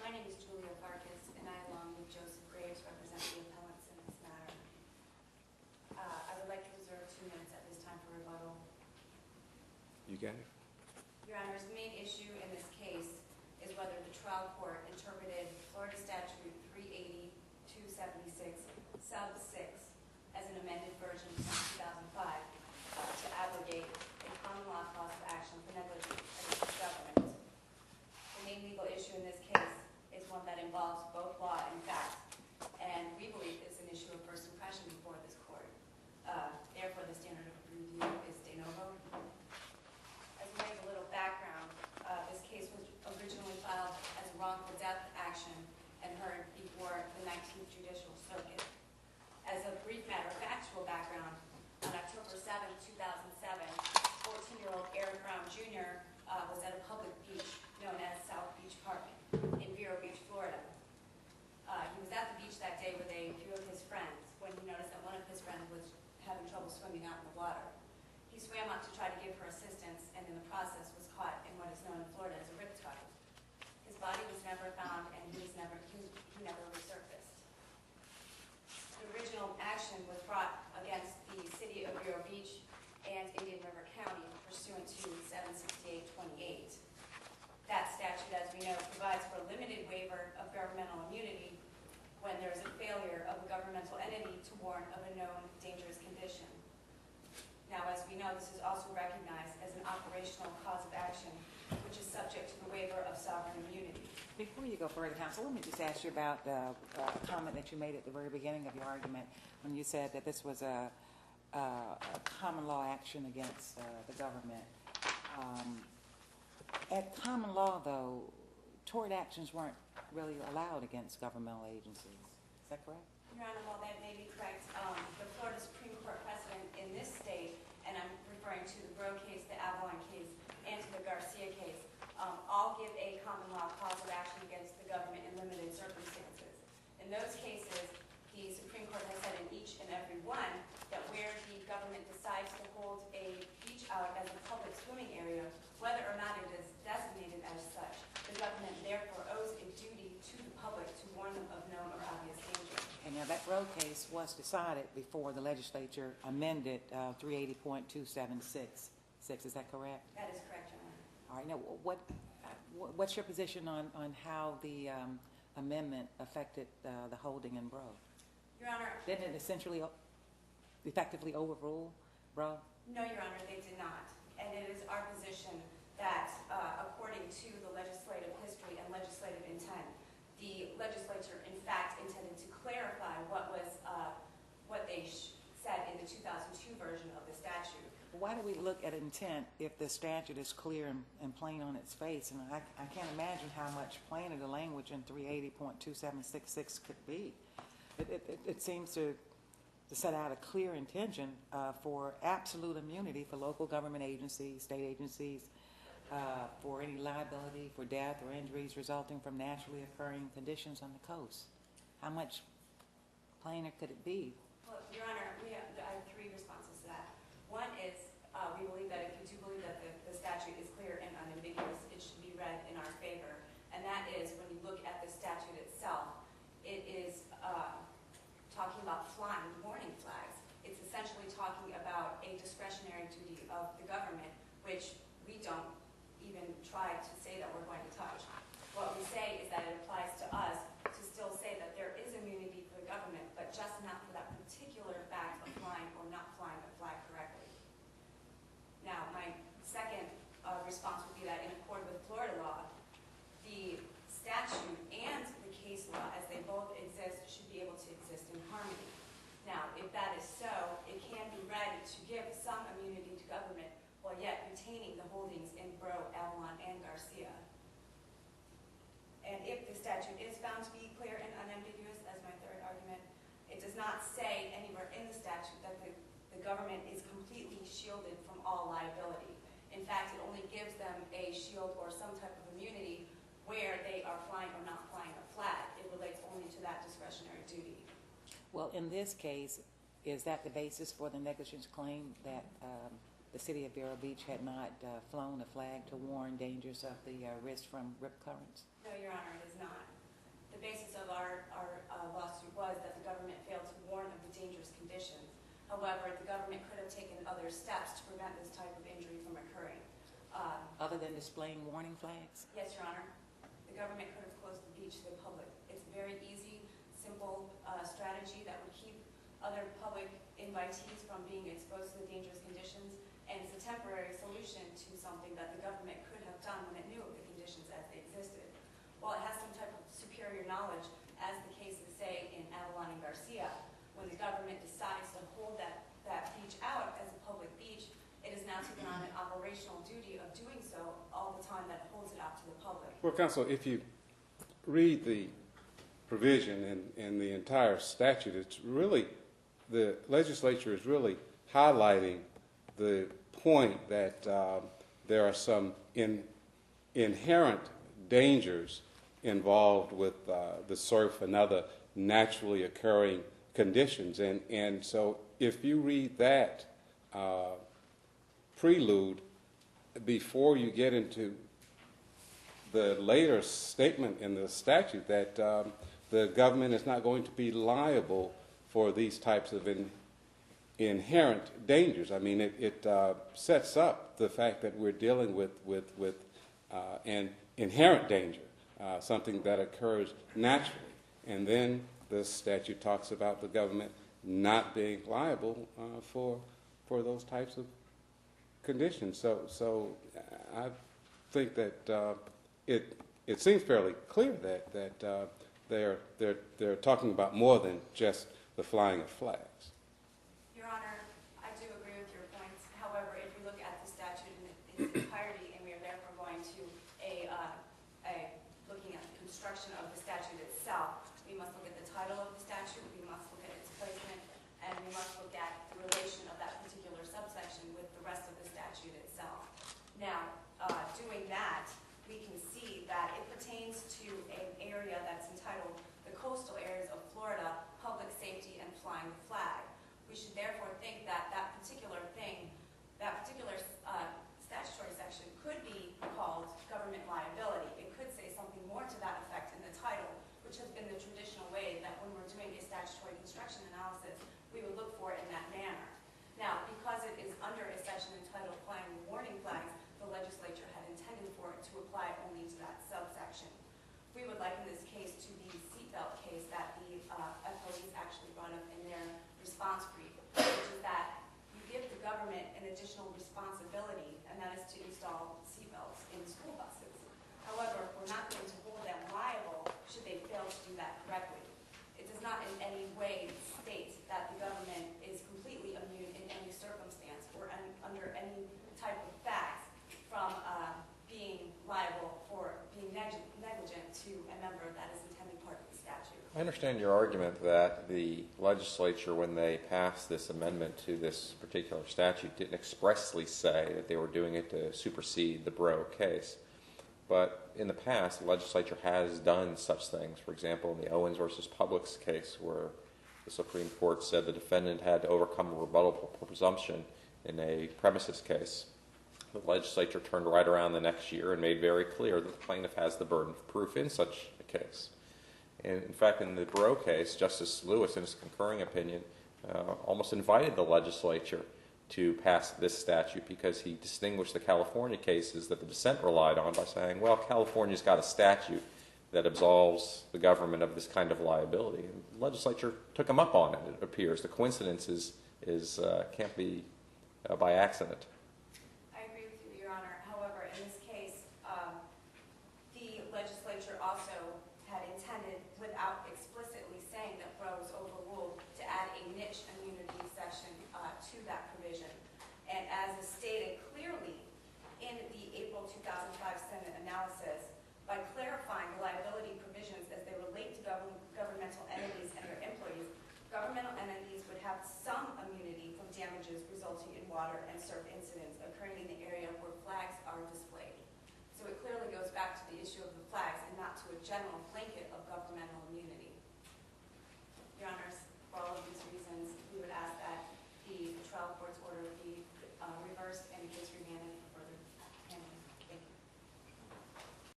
My name is Julia Farkas, and I, along with Joseph Graves, represent the appellants in this matter. I would like to reserve 2 minutes at this time for rebuttal. You got it. Your Honors, the main issue in this case is whether the trial court interpreted Florida Statute 380-276, sub 6, as an amended version from 2005 to abrogate a common law cause of action for negligence against the government. The main legal issue in this case is one that involves both law and fact, and we believe it's an issue of first impression before this court. Therefore, the standard of review is de novo. As a way of a little background, this case was originally filed as a wrongful death action and heard before the 19th Judicial Circuit. As a brief matter of factual background, on October 7, 2007, 14-year-old Eric Brown Jr. Was at a public beach known as South Beach Park in Vero Beach, Florida. He was at the beach that day with a few of his friends when he noticed that one of his friends was having trouble swimming out in the water. He swam up to try to give her assistance, and in the process was caught in what is known in Florida as a riptide. His body was never found, and he never resurfaced. The original action was brought against the city of Vero Beach and Indian River County pursuant to 768-28. That statute, as we know, provides for a limited waiver of governmental immunity when there is a failure of a governmental entity to warn of a known dangerous condition. Now, as we know, this is also recognized as an operational cause of action, which is subject to the waiver of sovereign immunity. Before you go further, counsel, let me just ask you about a comment that you made at the very beginning of your argument when you said that this was a common law action against the government. At common law, though, tort actions weren't really allowed against governmental agencies. Is that correct? Your Honor, while that may be correct, the Florida Supreme Court precedent in this state, and I'm referring to the Vero case, the Avalon case, and to the Garcia case, all give a common law cause of action against the government in limited circumstances. In those cases, the Supreme Court has said in each and every one that where the government decides to hold a beach out as a public swimming area, whether or not it is designated as such, the government therefore owes a duty to the public to warn them of known or obvious danger. And now that Roe case was decided before the legislature amended 380.276. Is that correct? That is correct, Your Honor. All right. Now, what's your position on how the amendment affected the holding in Roe? Your Honor. Didn't it essentially effectively overrule Roe? No, Your Honor, they did not. And it is our position that according to the legislative history and legislative intent, the legislature in fact intended to clarify what they said in the 2002 version of the statute. Why do we look at intent if the statute is clear and plain on its face? And I can't imagine how much plainer the language in 380.2766 could be. It seems to set out a clear intention for absolute immunity for local government agencies, state agencies, for any liability for death or injuries resulting from naturally occurring conditions on the coast. How much plainer could it be? Well, Your Honor, I have 3 responses to that. One is we believe that if you do believe that the statute is clear and unambiguous, it should be read in our favor. And that is when you look at the statute itself, it is talking about flying warning flags. It's essentially talking about a discretionary duty of the government, which we don't even try to say that we're going to touch. What we say is that it applies to us to still say that there is immunity for the government, but just not for that particular fact of flying or not flying the flag correctly. Now, my second response would be that in accord with Florida law, the statute and the case law, as they both exist, should be able to exist in harmony. Now, if that is so, it can be read to give some immunity to government while yet retaining the holdings in Vero, Avalon, and Garcia. And if the statute is found to be clear and unambiguous, as my third argument, it does not say anywhere in the statute that the government is completely shielded from all liability. In fact, it only gives them a shield or some type of immunity where they are flying or not flying a flag. It relates only to that discretionary duty. Well, in this case, is that the basis for the negligence claim that the city of Vero Beach had not flown a flag to warn dangers of the risk from rip currents? No, Your Honor, it is not. the basis of our lawsuit was that the government failed to warn of the dangerous conditions. However, the government could have taken other steps to prevent this type of injury from occurring. Other than displaying warning flags? Yes, Your Honor. The government could have closed the beach to the public. It's a very easy, simple strategy that would keep other public invitees from being exposed to the dangerous conditions, and it's a temporary solution to something that the government could have done when it knew of the conditions as they existed. While it has some type of superior knowledge, as the cases say in Avalon and Garcia, when the government decides to hold that beach out as a public beach, it is now taken on an operational duty of doing so all the time that holds it out to the public. Well, Counsel, if you read the provision in the entire statute, it's really, the legislature is really highlighting the point that there are some inherent dangers involved with the surf and other naturally occurring conditions. And so if you read that prelude before you get into the later statement in the statute that the government is not going to be liable for these types of inherent dangers. I mean, it sets up the fact that we're dealing with an inherent danger, something that occurs naturally. And then the statute talks about the government not being liable for those types of conditions. So I think that it seems fairly clear that they're talking about more than just the flying of flags. Your Honor, I do agree with your points. However, if you look at the statute in its entirety, and we are therefore going to looking at the construction of the statute itself, we must look at the title of the statute, we must look at its placement, and we must look at the relation of that particular subsection with the rest of the statute itself. Now, doing that, we can see that it pertains to an area that's entitled the coastal areas of Florida, public safety and flying the flag. We should therefore think that that particular statutory section could be called government liability. It could say something more to that effect in the title, which has been the traditional way that when we're doing a statutory construction analysis, we would look for it in that manner. Now, because it is under a section entitled flying warning flags, the legislature had intended for it to apply only to that subsection. We would liken this case to the seatbelt case that the FOEs actually brought up in their response brief, which is that you give the government an additional responsibility, and that is to install seatbelts in school buses. However, we're not going to hold them liable should they fail to do that correctly. It does not in any way state that the government is completely immune in any circumstance or under any type of facts from being liable for being negligent to a member that is intended part of the statute. I understand your argument that the legislature, when they passed this amendment to this particular statute, didn't expressly say that they were doing it to supersede the Vero case. But in the past, the legislature has done such things. For example, in the Owens versus Publix case, where the Supreme Court said the defendant had to overcome a rebuttable presumption in a premises case. The legislature turned right around the next year and made very clear that the plaintiff has the burden of proof in such a case. And in fact, in the Vero case, Justice Lewis, in his concurring opinion, almost invited the legislature to pass this statute because he distinguished the California cases that the dissent relied on by saying, well, California's got a statute that absolves the government of this kind of liability. And the legislature took him up on it, it appears. The coincidence can't be by accident.